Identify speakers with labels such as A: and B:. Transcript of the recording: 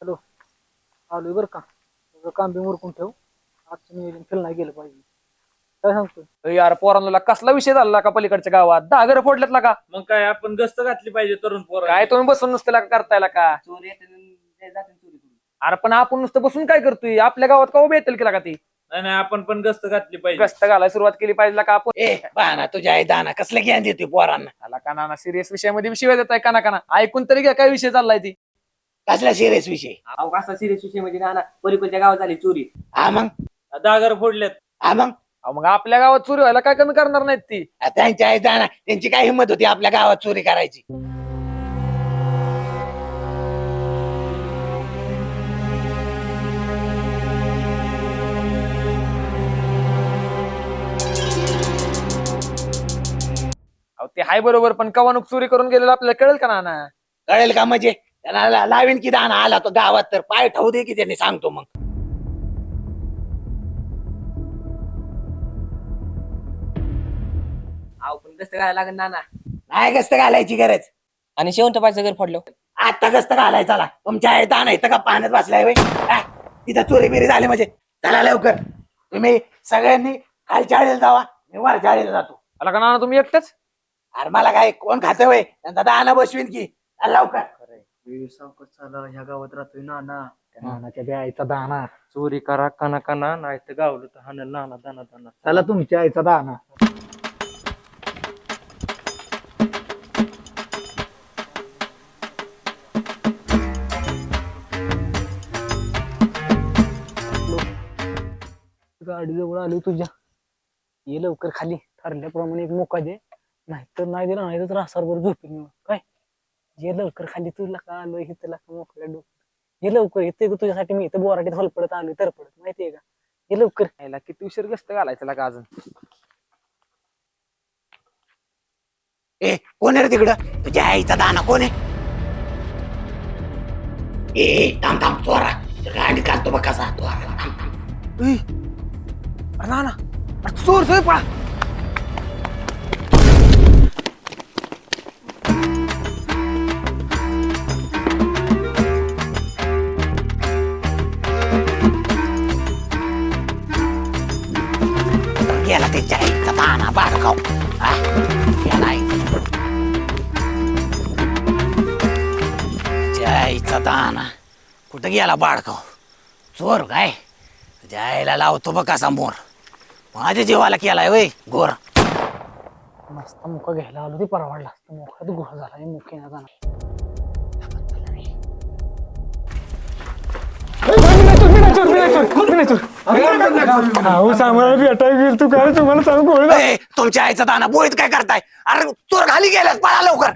A: Hello, आलोय बरं का. तुझं काम बी उरकून ठेव. आजचं नियोजन फेल नाही गेलं पाहिजे. काय सांगतोय?
B: यार पोरांना कसला विषय झाला का पलीकडच्या गावात 10 घरं फोडल्यात का?
C: मग काय आपण गस्त घातली पाहिजे तरुण पोरं.
B: काय तुम्ही बसून नुसतं करतायला का?
D: चोरी येते आणि जाते चोरी करून.
B: अरे पण आपण नुसतं बसून काय करतोय? आपल्या गावात का उभे येतील केला का ती
C: नाही नाही आपण पण गस्त घातली पाहिजे.
B: गस्त घालायला सुरुवात केली पाहिजे का आपण?
D: ए बाना तुझ्या आई दाना कसलं ज्ञान देतोय पोरांना.
B: आला का ना सिरियस विषयामध्ये शिवाय देत आहे काना काना ऐकून तरी घ्या काय विषय चाललाय ती.
D: कसला सिरियस विषय.
E: अहो कसा सिरियस विषय म्हणजे नाना पलीकडच्या गावात झाली चोरी.
D: हा मग
C: दागर फोडल्यात.
D: हा मग
B: अहो, मग आपल्या गावात चोरी व्हायला काय कमी करणार नाहीत ती.
D: त्यांच्या आई दाना त्यांची काय हिंमत होती आपल्या गावात चोरी करायची.
B: अहो ते हाय बरोबर पण कवानुक चोरी करून गेलेलं आपल्याला कळेल का ना?
D: कळेल का म्हणजे त्याला लावीन की दाना आला तो गावात तर पाय ठेवू दे की त्यांनी सांगतो मग.
E: अहो पण कसं काय लागेल नाना.
D: नाही गस्त घालायची गरज.
E: आणि शेवंत पायचं घर फोडलं.
D: आता गस्त घालायचा चला. तुमच्या आई दाना इथं का पाण्यात बसलाय होय? हा? तिथं चोरी बिरी झाली म्हणजे चला लवकर. तुम्ही सगळ्यांनी खालच्या आळीला जावा मी वरच्या आळीला जातो.
B: आला का ना तुम्ही एकटेच?
D: अरे मला काय कोण खातं होय त्यांचा दाना बसवीन की चला लवकर.
A: सावकाश चाला, ह्या गावात राहतोय नाना. त्या नानाच्या बी आईचा दाना.
C: चोरी करा काना काना नाही तर गावलं तर हाणल नाना दाना दाना.
A: चला तुमच्या आईचा दाना. गाडी जवळ आली तुझ्या. ये लवकर खाली. ठरल्याप्रमाणे एक मोका दे. नाहीतर नाही दिला नाही तर रासारवर झोपेल मी. काय ये लवकर खाली. तुला का आलोय इथं का मोकळ्या डोक्यात. ये लवकर येते तुझ्यासाठी. मी इथं बोराटीत हलपडत आलोय तरपडत माहितीये का. ये लवकर.
B: याला किती उशीर गस्त घालायचं का अजून?
D: ए कोण आहे रे तिकडं तुझ्या आईचा दाना कोण आहे. ए थांब थांब चोरा गाडी काढतो बघ कसा तो आला. थांब, थांब.
B: अरे ना चोर चोर पळा.
D: गेला त्याच्या आईचा दाना बाळगाव. हा? गेला त्याच्या आईचा दाना कुठं गेला बाळगाव. चोर काय तुझ्या आईला लावतो बघ कसा मोर. माझ्या जीवाला केलाय वय गोर.
A: मस्त मुका घ्यायला आलो. ते परवडला असतं. मोकात गुहा झाला मुख्य जाणार.
D: ए, तुमच्या आईचा दाना बोळीत काय करताय. अरे चोर खाली गेलास पळा लवकर.